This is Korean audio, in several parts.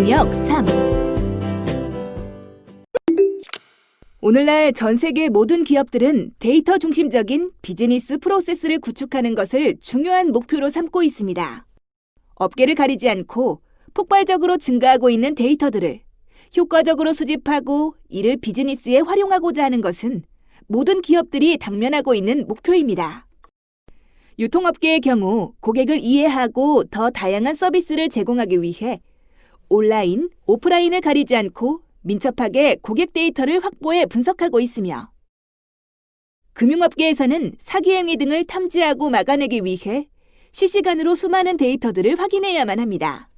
능력 3. 오늘날 전 세계 모든 기업들은 데이터 중심적인 비즈니스 프로세스를 구축하는 것을 중요한 목표로 삼고 있습니다. 업계를 가리지 않고 폭발적으로 증가하고 있는 데이터들을 효과적으로 수집하고 이를 비즈니스에 활용하고자 하는 것은 모든 기업들이 당면하고 있는 목표입니다. 유통업계의 경우 고객을 이해하고 더 다양한 서비스를 제공하기 위해 온라인, 오프라인을 가리지 않고 민첩하게 고객 데이터를 확보해 분석하고 있으며 금융업계에서는 사기 행위 등을 탐지하고 막아내기 위해 실시간으로 수많은 데이터들을 확인해야만 합니다.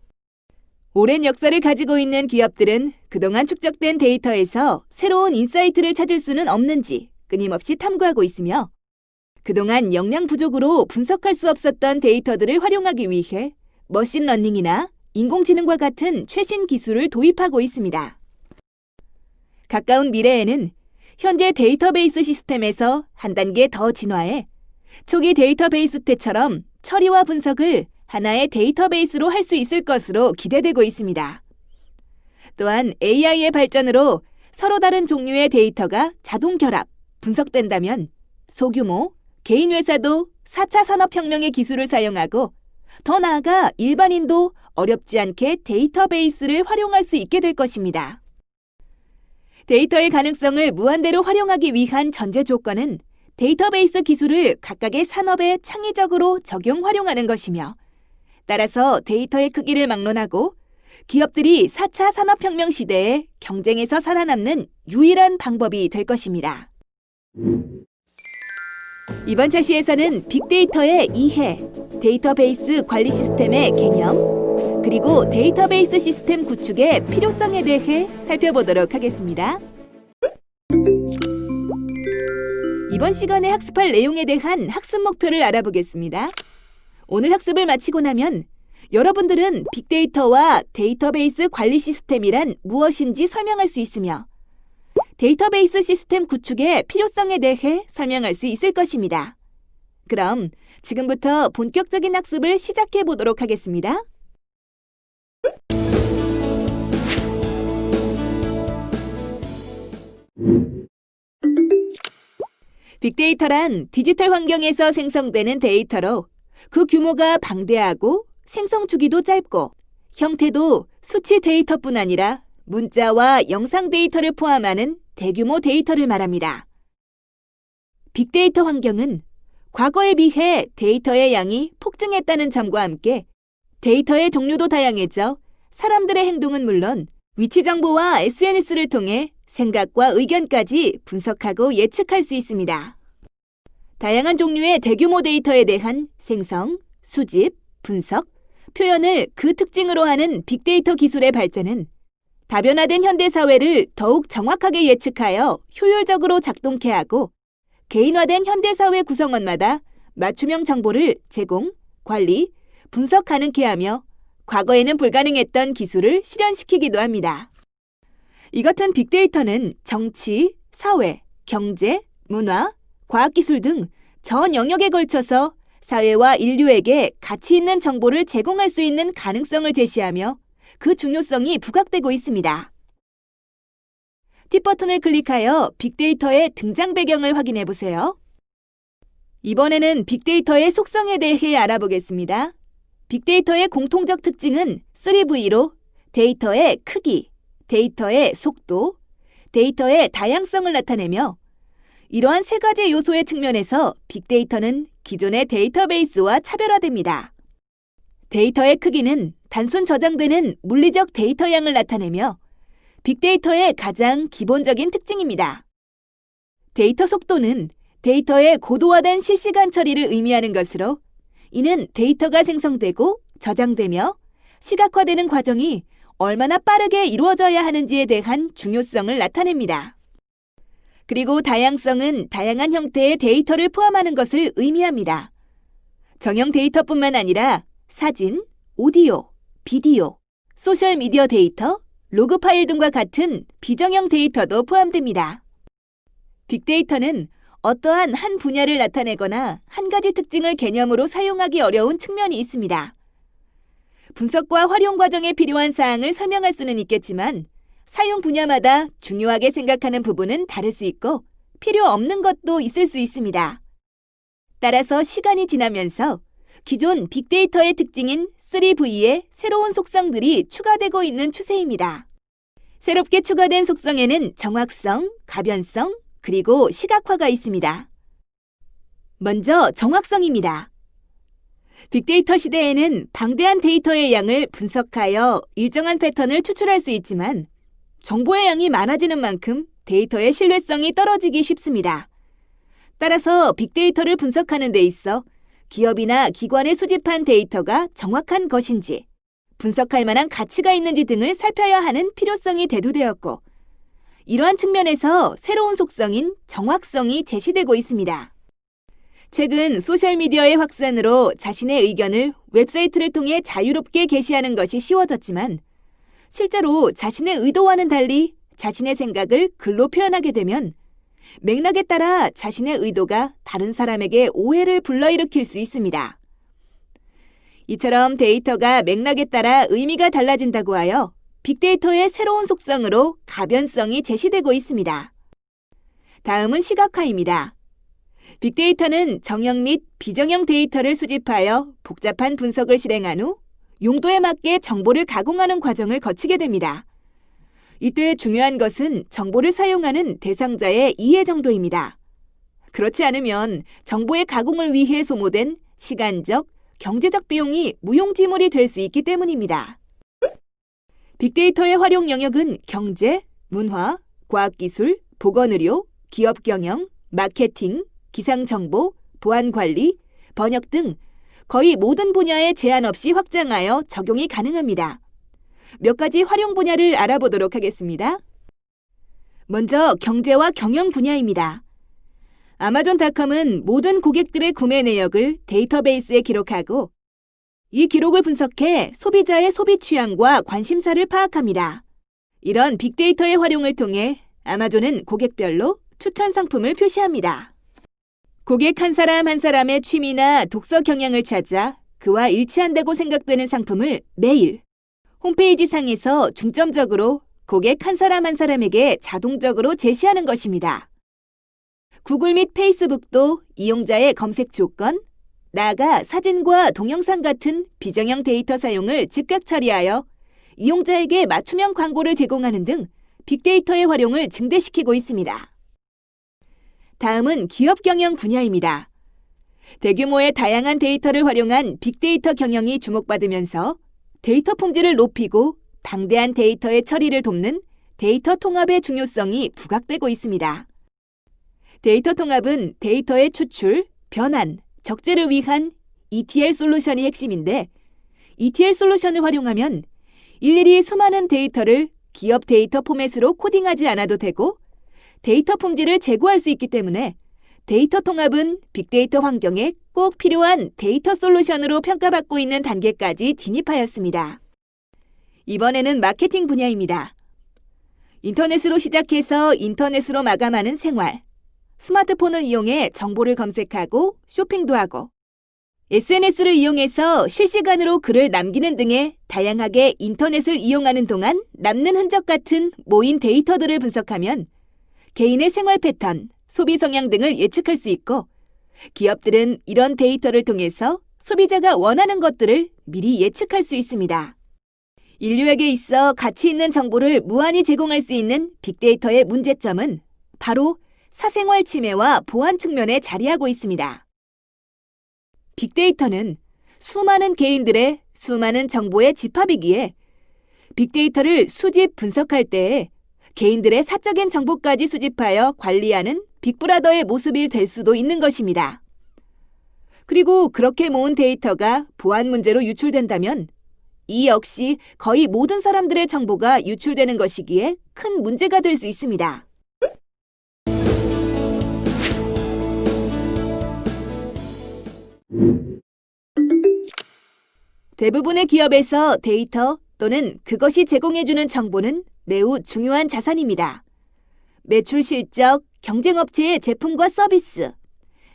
오랜 역사를 가지고 있는 기업들은 그동안 축적된 데이터에서 새로운 인사이트를 찾을 수는 없는지 끊임없이 탐구하고 있으며 그동안 역량 부족으로 분석할 수 없었던 데이터들을 활용하기 위해 머신러닝이나 인공지능과 같은 최신 기술을 도입하고 있습니다. 가까운 미래에는 현재 데이터베이스 시스템에서 한 단계 더 진화해 초기 데이터베이스 때처럼 처리와 분석을 하나의 데이터베이스로 할 수 있을 것으로 기대되고 있습니다. 또한 AI의 발전으로 서로 다른 종류의 데이터가 자동 결합, 분석된다면 소규모, 개인 회사도 4차 산업혁명의 기술을 사용하고 더 나아가 일반인도 어렵지 않게 데이터베이스를 활용할 수 있게 될 것입니다. 데이터의 가능성을 무한대로 활용하기 위한 전제 조건은 데이터베이스 기술을 각각의 산업에 창의적으로 적용 활용하는 것이며 따라서 데이터의 크기를 막론하고 기업들이 4차 산업혁명 시대에 경쟁에서 살아남는 유일한 방법이 될 것입니다. 이번 차시에서는 빅데이터의 이해, 데이터베이스 관리 시스템의 개념, 그리고 데이터베이스 시스템 구축의 필요성에 대해 살펴보도록 하겠습니다. 이번 시간에 학습할 내용에 대한 학습 목표를 알아보겠습니다. 오늘 학습을 마치고 나면 여러분들은 빅데이터와 데이터베이스 관리 시스템이란 무엇인지 설명할 수 있으며 데이터베이스 시스템 구축의 필요성에 대해 설명할 수 있을 것입니다. 그럼 지금부터 본격적인 학습을 시작해 보도록 하겠습니다. 빅데이터란 디지털 환경에서 생성되는 데이터로 그 규모가 방대하고 생성 주기도 짧고 형태도 수치 데이터뿐 아니라 문자와 영상 데이터를 포함하는 대규모 데이터를 말합니다. 빅데이터 환경은 과거에 비해 데이터의 양이 폭증했다는 점과 함께 데이터의 종류도 다양해져 사람들의 행동은 물론 위치 정보와 SNS를 통해 생각과 의견까지 분석하고 예측할 수 있습니다. 다양한 종류의 대규모 데이터에 대한 생성, 수집, 분석, 표현을 그 특징으로 하는 빅데이터 기술의 발전은 다변화된 현대사회를 더욱 정확하게 예측하여 효율적으로 작동케 하고 개인화된 현대사회 구성원마다 맞춤형 정보를 제공, 관리, 분석 가능케 하며 과거에는 불가능했던 기술을 실현시키기도 합니다. 이 같은 빅데이터는 정치, 사회, 경제, 문화, 과학기술 등 전 영역에 걸쳐서 사회와 인류에게 가치 있는 정보를 제공할 수 있는 가능성을 제시하며 그 중요성이 부각되고 있습니다. 팁 버튼을 클릭하여 빅데이터의 등장 배경을 확인해 보세요. 이번에는 빅데이터의 속성에 대해 알아보겠습니다. 빅데이터의 공통적 특징은 3V로 데이터의 크기, 데이터의 속도, 데이터의 다양성을 나타내며 이러한 세 가지 요소의 측면에서 빅데이터는 기존의 데이터베이스와 차별화됩니다. 데이터의 크기는 단순 저장되는 물리적 데이터 양을 나타내며 빅데이터의 가장 기본적인 특징입니다. 데이터 속도는 데이터의 고도화된 실시간 처리를 의미하는 것으로 이는 데이터가 생성되고 저장되며 시각화되는 과정이 얼마나 빠르게 이루어져야 하는지에 대한 중요성을 나타냅니다. 그리고 다양성은 다양한 형태의 데이터를 포함하는 것을 의미합니다. 정형 데이터뿐만 아니라 사진, 오디오, 비디오, 소셜미디어 데이터, 로그 파일 등과 같은 비정형 데이터도 포함됩니다. 빅데이터는 어떠한 한 분야를 나타내거나 한 가지 특징을 개념으로 사용하기 어려운 측면이 있습니다. 분석과 활용 과정에 필요한 사항을 설명할 수는 있겠지만 사용 분야마다 중요하게 생각하는 부분은 다를 수 있고 필요 없는 것도 있을 수 있습니다. 따라서 시간이 지나면서 기존 빅데이터의 특징인 3V에 새로운 속성들이 추가되고 있는 추세입니다. 새롭게 추가된 속성에는 정확성, 가변성, 그리고 시각화가 있습니다. 먼저 정확성입니다. 빅데이터 시대에는 방대한 데이터의 양을 분석하여 일정한 패턴을 추출할 수 있지만 정보의 양이 많아지는 만큼 데이터의 신뢰성이 떨어지기 쉽습니다. 따라서 빅데이터를 분석하는 데 있어 기업이나 기관에 수집한 데이터가 정확한 것인지, 분석할 만한 가치가 있는지 등을 살펴야 하는 필요성이 대두되었고, 이러한 측면에서 새로운 속성인 정확성이 제시되고 있습니다. 최근 소셜미디어의 확산으로 자신의 의견을 웹사이트를 통해 자유롭게 게시하는 것이 쉬워졌지만, 실제로 자신의 의도와는 달리 자신의 생각을 글로 표현하게 되면 맥락에 따라 자신의 의도가 다른 사람에게 오해를 불러일으킬 수 있습니다. 이처럼 데이터가 맥락에 따라 의미가 달라진다고 하여 빅데이터의 새로운 속성으로 가변성이 제시되고 있습니다. 다음은 시각화입니다. 빅데이터는 정형 및 비정형 데이터를 수집하여 복잡한 분석을 실행한 후 용도에 맞게 정보를 가공하는 과정을 거치게 됩니다. 이때 중요한 것은 정보를 사용하는 대상자의 이해 정도입니다. 그렇지 않으면 정보의 가공을 위해 소모된 시간적, 경제적 비용이 무용지물이 될 수 있기 때문입니다. 빅데이터의 활용 영역은 경제, 문화, 과학기술, 보건의료, 기업경영, 마케팅, 기상정보, 보안관리, 번역 등 거의 모든 분야에 제한 없이 확장하여 적용이 가능합니다. 몇 가지 활용 분야를 알아보도록 하겠습니다. 먼저 경제와 경영 분야입니다. 아마존닷컴은 모든 고객들의 구매 내역을 데이터베이스에 기록하고 이 기록을 분석해 소비자의 소비 취향과 관심사를 파악합니다. 이런 빅데이터의 활용을 통해 아마존은 고객별로 추천 상품을 표시합니다. 고객 한 사람 한 사람의 취미나 독서 경향을 찾아 그와 일치한다고 생각되는 상품을 매일 홈페이지 상에서 중점적으로 고객 한 사람 한 사람에게 자동적으로 제시하는 것입니다. 구글 및 페이스북도 이용자의 검색 조건, 나아가 사진과 동영상 같은 비정형 데이터 사용을 즉각 처리하여 이용자에게 맞춤형 광고를 제공하는 등 빅데이터의 활용을 증대시키고 있습니다. 다음은 기업 경영 분야입니다. 대규모의 다양한 데이터를 활용한 빅데이터 경영이 주목받으면서 데이터 품질을 높이고 방대한 데이터의 처리를 돕는 데이터 통합의 중요성이 부각되고 있습니다. 데이터 통합은 데이터의 추출, 변환, 적재를 위한 ETL 솔루션이 핵심인데 ETL 솔루션을 활용하면 일일이 수많은 데이터를 기업 데이터 포맷으로 코딩하지 않아도 되고 데이터 품질을 제고할 수 있기 때문에 데이터 통합은 빅데이터 환경에 꼭 필요한 데이터 솔루션으로 평가받고 있는 단계까지 진입하였습니다. 이번에는 마케팅 분야입니다. 인터넷으로 시작해서 인터넷으로 마감하는 생활, 스마트폰을 이용해 정보를 검색하고 쇼핑도 하고 SNS를 이용해서 실시간으로 글을 남기는 등의 다양하게 인터넷을 이용하는 동안 남는 흔적 같은 모인 데이터들을 분석하면 개인의 생활 패턴, 소비 성향 등을 예측할 수 있고 기업들은 이런 데이터를 통해서 소비자가 원하는 것들을 미리 예측할 수 있습니다. 인류에게 있어 가치 있는 정보를 무한히 제공할 수 있는 빅데이터의 문제점은 바로 사생활 침해와 보안 측면에 자리하고 있습니다. 빅데이터는 수많은 개인들의 수많은 정보의 집합이기에 빅데이터를 수집, 분석할 때에 개인들의 사적인 정보까지 수집하여 관리하는 빅브라더의 모습이 될 수도 있는 것입니다. 그리고 그렇게 모은 데이터가 보안 문제로 유출된다면 이 역시 거의 모든 사람들의 정보가 유출되는 것이기에 큰 문제가 될 수 있습니다. 대부분의 기업에서 데이터 또는 그것이 제공해주는 정보는 매우 중요한 자산입니다. 매출 실적, 경쟁업체의 제품과 서비스,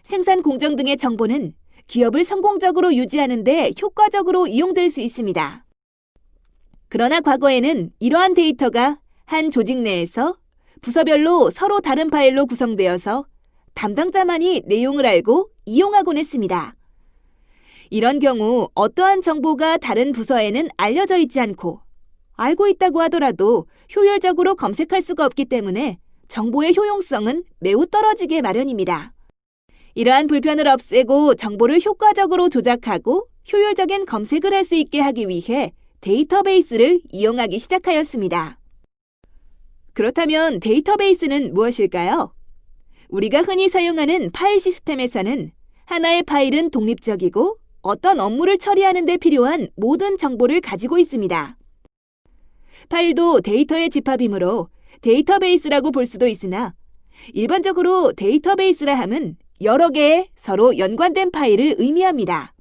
생산 공정 등의 정보는 기업을 성공적으로 유지하는 데 효과적으로 이용될 수 있습니다. 그러나 과거에는 이러한 데이터가 한 조직 내에서 부서별로 서로 다른 파일로 구성되어서 담당자만이 내용을 알고 이용하곤 했습니다. 이런 경우 어떠한 정보가 다른 부서에는 알려져 있지 않고 알고 있다고 하더라도 효율적으로 검색할 수가 없기 때문에 정보의 효용성은 매우 떨어지게 마련입니다. 이러한 불편을 없애고 정보를 효과적으로 조작하고 효율적인 검색을 할 수 있게 하기 위해 데이터베이스를 이용하기 시작하였습니다. 그렇다면 데이터베이스는 무엇일까요? 우리가 흔히 사용하는 파일 시스템에서는 하나의 파일은 독립적이고 어떤 업무를 처리하는 데 필요한 모든 정보를 가지고 있습니다. 파일도 데이터의 집합이므로 데이터베이스라고 볼 수도 있으나 일반적으로 데이터베이스라 함은 여러 개의 서로 연관된 파일을 의미합니다.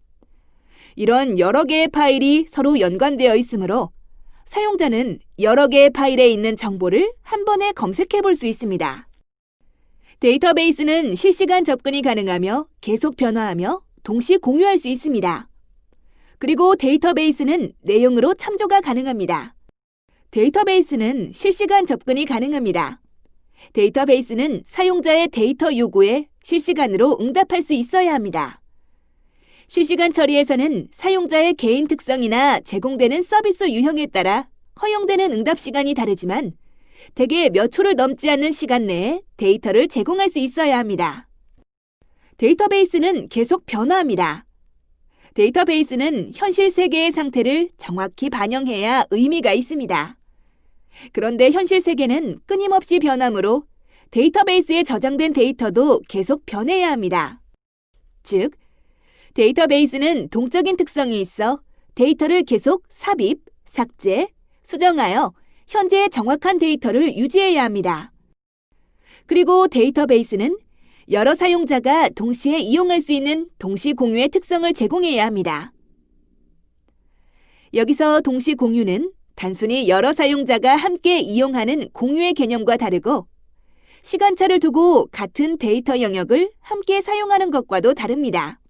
이런 여러 개의 파일이 서로 연관되어 있으므로 사용자는 여러 개의 파일에 있는 정보를 한 번에 검색해 볼 수 있습니다. 데이터베이스는 실시간 접근이 가능하며 계속 변화하며 동시 공유할 수 있습니다. 그리고 데이터베이스는 내용으로 참조가 가능합니다. 데이터베이스는 실시간 접근이 가능합니다. 데이터베이스는 사용자의 데이터 요구에 실시간으로 응답할 수 있어야 합니다. 실시간 처리에서는 사용자의 개인 특성이나 제공되는 서비스 유형에 따라 허용되는 응답 시간이 다르지만 대개 몇 초를 넘지 않는 시간 내에 데이터를 제공할 수 있어야 합니다. 데이터베이스는 계속 변화합니다. 데이터베이스는 현실 세계의 상태를 정확히 반영해야 의미가 있습니다. 그런데 현실 세계는 끊임없이 변하므로 데이터베이스에 저장된 데이터도 계속 변해야 합니다. 즉, 데이터베이스는 동적인 특성이 있어 데이터를 계속 삽입, 삭제, 수정하여 현재의 정확한 데이터를 유지해야 합니다. 그리고 데이터베이스는 여러 사용자가 동시에 이용할 수 있는 동시 공유의 특성을 제공해야 합니다. 여기서 동시 공유는 단순히 여러 사용자가 함께 이용하는 공유의 개념과 다르고 시간차를 두고 같은 데이터 영역을 함께 사용하는 것과도 다릅니다.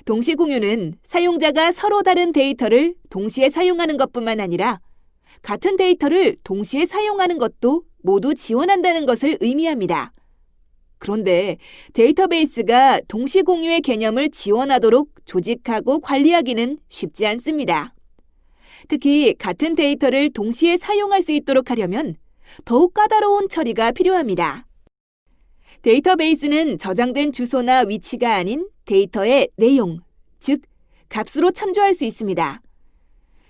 동시 공유는 사용자가 서로 다른 데이터를 동시에 사용하는 것뿐만 아니라 같은 데이터를 동시에 사용하는 것도 모두 지원한다는 것을 의미합니다. 그런데 데이터베이스가 동시 공유의 개념을 지원하도록 조직하고 관리하기는 쉽지 않습니다. 특히 같은 데이터를 동시에 사용할 수 있도록 하려면 더욱 까다로운 처리가 필요합니다. 데이터베이스는 저장된 주소나 위치가 아닌 데이터의 내용, 즉 값으로 참조할 수 있습니다.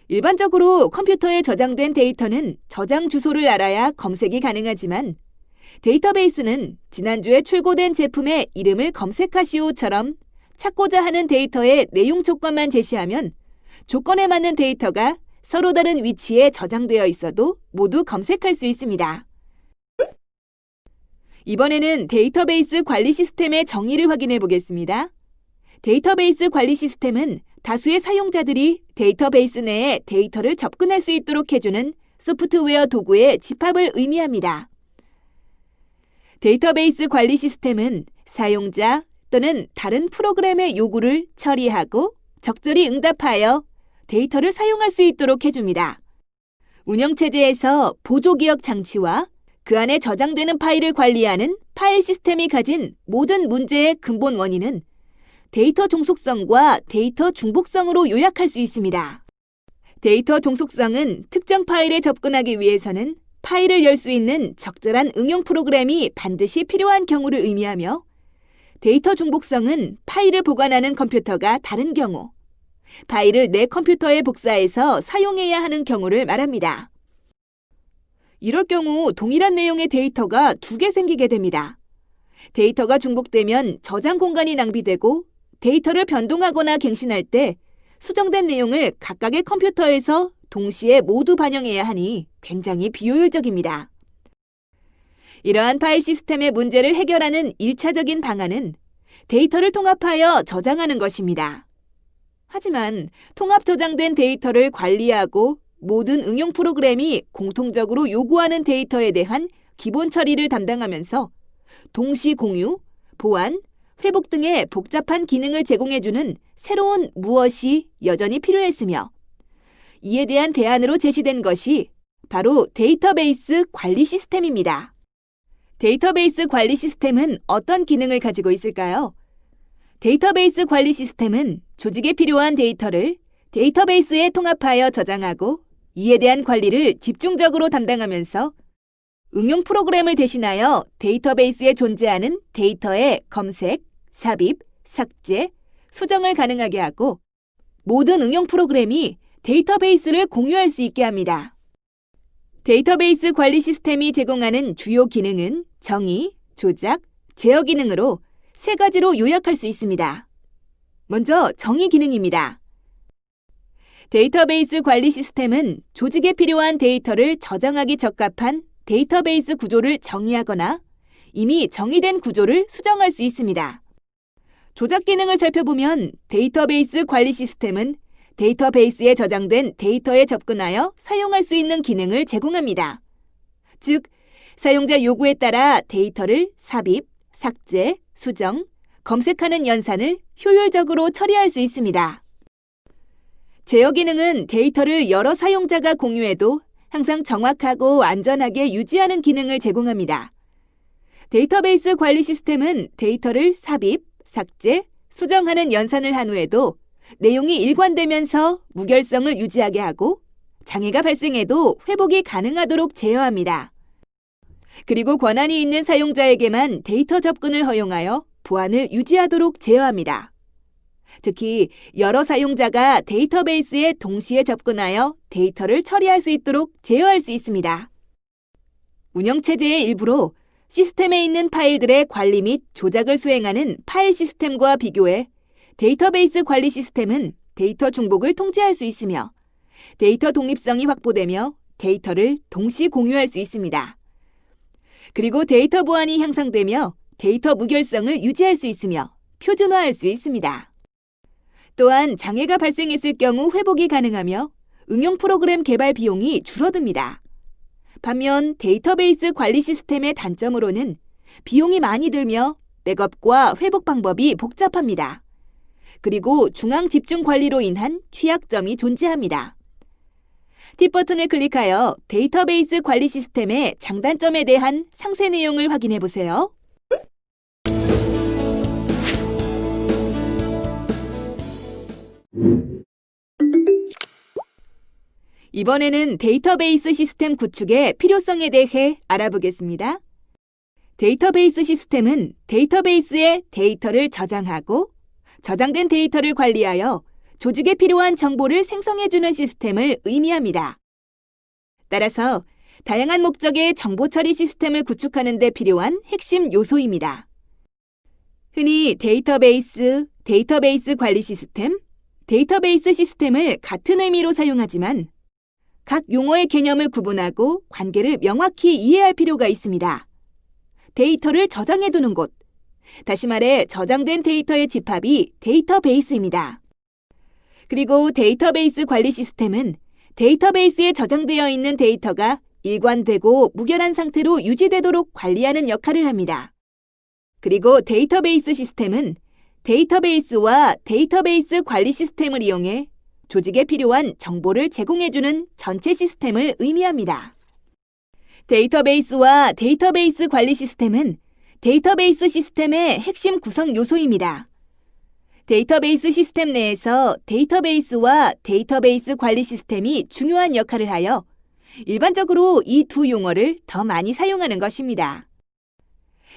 일반적으로 컴퓨터에 저장된 데이터는 저장 주소를 알아야 검색이 가능하지만 데이터베이스는 지난주에 출고된 제품의 이름을 검색하시오처럼 찾고자 하는 데이터의 내용 조건만 제시하면 조건에 맞는 데이터가 서로 다른 위치에 저장되어 있어도 모두 검색할 수 있습니다. 이번에는 데이터베이스 관리 시스템의 정의를 확인해 보겠습니다. 데이터베이스 관리 시스템은 다수의 사용자들이 데이터베이스 내에 데이터를 접근할 수 있도록 해주는 소프트웨어 도구의 집합을 의미합니다. 데이터베이스 관리 시스템은 사용자 또는 다른 프로그램의 요구를 처리하고 적절히 응답하여 데이터를 사용할 수 있도록 해줍니다. 운영체제에서 보조기억 장치와 그 안에 저장되는 파일을 관리하는 파일 시스템이 가진 모든 문제의 근본 원인은 데이터 종속성과 데이터 중복성으로 요약할 수 있습니다. 데이터 종속성은 특정 파일에 접근하기 위해서는 파일을 열 수 있는 적절한 응용 프로그램이 반드시 필요한 경우를 의미하며 데이터 중복성은 파일을 보관하는 컴퓨터가 다른 경우, 파일을 내 컴퓨터에 복사해서 사용해야 하는 경우를 말합니다. 이럴 경우 동일한 내용의 데이터가 2개 생기게 됩니다. 데이터가 중복되면 저장 공간이 낭비되고 데이터를 변동하거나 갱신할 때 수정된 내용을 각각의 컴퓨터에서 동시에 모두 반영해야 하니 굉장히 비효율적입니다. 이러한 파일 시스템의 문제를 해결하는 1차적인 방안은 데이터를 통합하여 저장하는 것입니다. 하지만 통합 저장된 데이터를 관리하고 모든 응용 프로그램이 공통적으로 요구하는 데이터에 대한 기본 처리를 담당하면서 동시 공유, 보안, 회복 등의 복잡한 기능을 제공해주는 새로운 무엇이 여전히 필요했으며 이에 대한 대안으로 제시된 것이 바로 데이터베이스 관리 시스템입니다. 데이터베이스 관리 시스템은 어떤 기능을 가지고 있을까요? 데이터베이스 관리 시스템은 조직에 필요한 데이터를 데이터베이스에 통합하여 저장하고 이에 대한 관리를 집중적으로 담당하면서 응용 프로그램을 대신하여 데이터베이스에 존재하는 데이터의 검색, 삽입, 삭제, 수정을 가능하게 하고 모든 응용 프로그램이 데이터베이스를 공유할 수 있게 합니다. 데이터베이스 관리 시스템이 제공하는 주요 기능은 정의, 조작, 제어 기능으로 세 가지로 요약할 수 있습니다. 먼저 정의 기능입니다. 데이터베이스 관리 시스템은 조직에 필요한 데이터를 저장하기 적합한 데이터베이스 구조를 정의하거나 이미 정의된 구조를 수정할 수 있습니다. 조작 기능을 살펴보면 데이터베이스 관리 시스템은 데이터베이스에 저장된 데이터에 접근하여 사용할 수 있는 기능을 제공합니다. 즉, 사용자 요구에 따라 데이터를 삽입, 삭제, 수정, 검색하는 연산을 효율적으로 처리할 수 있습니다. 제어 기능은 데이터를 여러 사용자가 공유해도 항상 정확하고 안전하게 유지하는 기능을 제공합니다. 데이터베이스 관리 시스템은 데이터를 삽입, 삭제, 수정하는 연산을 한 후에도 내용이 일관되면서 무결성을 유지하게 하고 장애가 발생해도 회복이 가능하도록 제어합니다. 그리고 권한이 있는 사용자에게만 데이터 접근을 허용하여 보안을 유지하도록 제어합니다. 특히 여러 사용자가 데이터베이스에 동시에 접근하여 데이터를 처리할 수 있도록 제어할 수 있습니다. 운영체제의 일부로 시스템에 있는 파일들의 관리 및 조작을 수행하는 파일 시스템과 비교해 데이터베이스 관리 시스템은 데이터 중복을 통제할 수 있으며 데이터 독립성이 확보되며 데이터를 동시 공유할 수 있습니다. 그리고 데이터 보안이 향상되며 데이터 무결성을 유지할 수 있으며 표준화할 수 있습니다. 또한 장애가 발생했을 경우 회복이 가능하며 응용 프로그램 개발 비용이 줄어듭니다. 반면 데이터베이스 관리 시스템의 단점으로는 비용이 많이 들며 백업과 회복 방법이 복잡합니다. 그리고 중앙 집중 관리로 인한 취약점이 존재합니다. 팁 버튼을 클릭하여 데이터베이스 관리 시스템의 장단점에 대한 상세 내용을 확인해 보세요. 이번에는 데이터베이스 시스템 구축의 필요성에 대해 알아보겠습니다. 데이터베이스 시스템은 데이터베이스에 데이터를 저장하고 저장된 데이터를 관리하여 조직에 필요한 정보를 생성해주는 시스템을 의미합니다. 따라서 다양한 목적의 정보 처리 시스템을 구축하는 데 필요한 핵심 요소입니다. 흔히 데이터베이스 관리 시스템, 데이터베이스 시스템을 같은 의미로 사용하지만 각 용어의 개념을 구분하고 관계를 명확히 이해할 필요가 있습니다. 데이터를 저장해두는 곳, 다시 말해 저장된 데이터의 집합이 데이터베이스입니다. 그리고 데이터베이스 관리 시스템은 데이터베이스에 저장되어 있는 데이터가 일관되고 무결한 상태로 유지되도록 관리하는 역할을 합니다. 그리고 데이터베이스 시스템은 데이터베이스와 데이터베이스 관리 시스템을 이용해 조직에 필요한 정보를 제공해주는 전체 시스템을 의미합니다. 데이터베이스와 데이터베이스 관리 시스템은 데이터베이스 시스템의 핵심 구성 요소입니다. 데이터베이스 시스템 내에서 데이터베이스와 데이터베이스 관리 시스템이 중요한 역할을 하여 일반적으로 이 두 용어를 더 많이 사용하는 것입니다.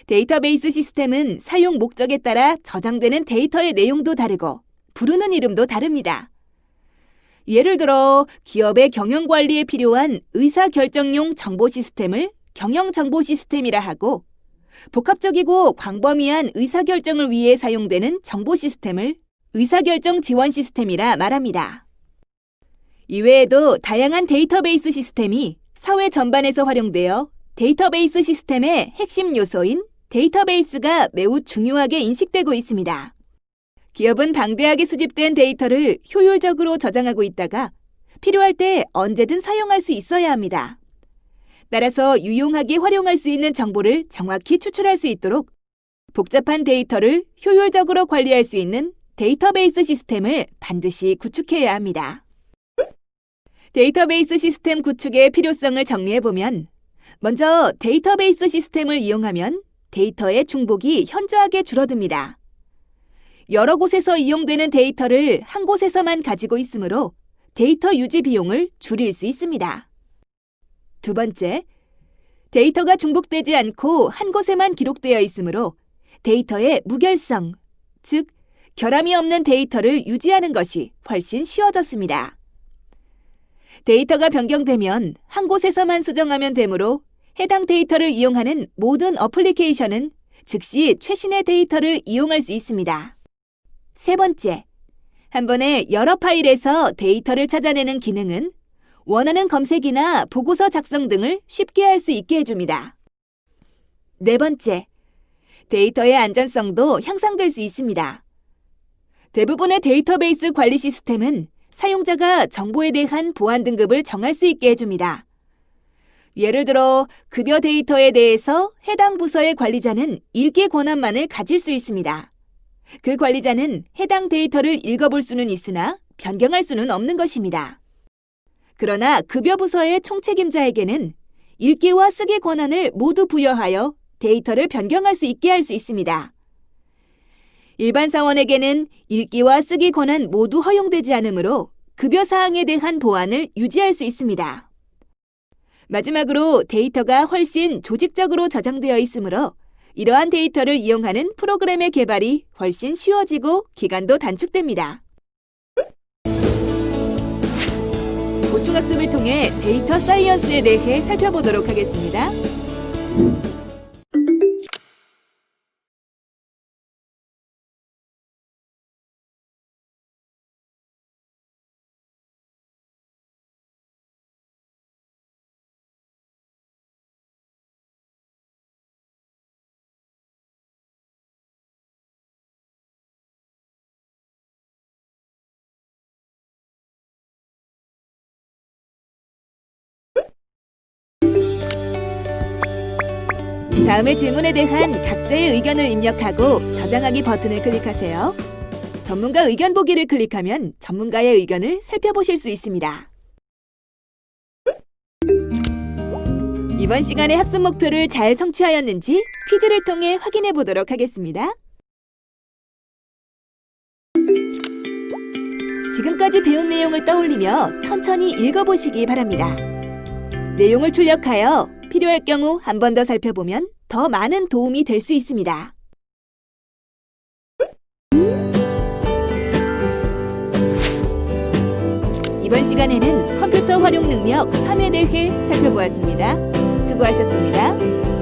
데이터베이스 시스템은 사용 목적에 따라 저장되는 데이터의 내용도 다르고 부르는 이름도 다릅니다. 예를 들어 기업의 경영 관리에 필요한 의사결정용 정보 시스템을 경영정보 시스템이라 하고 복합적이고 광범위한 의사결정을 위해 사용되는 정보 시스템을 의사결정 지원 시스템이라 말합니다. 이외에도 다양한 데이터베이스 시스템이 사회 전반에서 활용되어 데이터베이스 시스템의 핵심 요소인 데이터베이스가 매우 중요하게 인식되고 있습니다. 기업은 방대하게 수집된 데이터를 효율적으로 저장하고 있다가 필요할 때 언제든 사용할 수 있어야 합니다. 따라서 유용하게 활용할 수 있는 정보를 정확히 추출할 수 있도록 복잡한 데이터를 효율적으로 관리할 수 있는 데이터베이스 시스템을 반드시 구축해야 합니다. 데이터베이스 시스템 구축의 필요성을 정리해보면, 먼저 데이터베이스 시스템을 이용하면 데이터의 중복이 현저하게 줄어듭니다. 여러 곳에서 이용되는 데이터를 한 곳에서만 가지고 있으므로 데이터 유지 비용을 줄일 수 있습니다. 두 번째, 데이터가 중복되지 않고 한 곳에만 기록되어 있으므로 데이터의 무결성, 즉 결함이 없는 데이터를 유지하는 것이 훨씬 쉬워졌습니다. 데이터가 변경되면 한 곳에서만 수정하면 되므로 해당 데이터를 이용하는 모든 어플리케이션은 즉시 최신의 데이터를 이용할 수 있습니다. 세 번째, 한 번에 여러 파일에서 데이터를 찾아내는 기능은 원하는 검색이나 보고서 작성 등을 쉽게 할 수 있게 해줍니다. 네 번째, 데이터의 안전성도 향상될 수 있습니다. 대부분의 데이터베이스 관리 시스템은 사용자가 정보에 대한 보안 등급을 정할 수 있게 해줍니다. 예를 들어 급여 데이터에 대해서 해당 부서의 관리자는 읽기 권한만을 가질 수 있습니다. 그 관리자는 해당 데이터를 읽어볼 수는 있으나 변경할 수는 없는 것입니다. 그러나 급여 부서의 총책임자에게는 읽기와 쓰기 권한을 모두 부여하여 데이터를 변경할 수 있게 할 수 있습니다. 일반 사원에게는 읽기와 쓰기 권한 모두 허용되지 않으므로 급여 사항에 대한 보안을 유지할 수 있습니다. 마지막으로 데이터가 훨씬 조직적으로 저장되어 있으므로 이러한 데이터를 이용하는 프로그램의 개발이 훨씬 쉬워지고 기간도 단축됩니다. 보충학습을 통해 데이터 사이언스에 대해 살펴보도록 하겠습니다. 다음의 질문에 대한 각자의 의견을 입력하고 저장하기 버튼을 클릭하세요. 전문가 의견 보기를 클릭하면 전문가의 의견을 살펴보실 수 있습니다. 이번 시간의 학습 목표를 잘 성취하였는지 퀴즈를 통해 확인해 보도록 하겠습니다. 지금까지 배운 내용을 떠올리며 천천히 읽어보시기 바랍니다. 내용을 출력하여 필요할 경우 한 번 더 살펴보면 더 많은 도움이 될 수 있습니다. 이번 시간에는 컴퓨터 활용 능력 3에 대해 살펴보았습니다. 수고하셨습니다.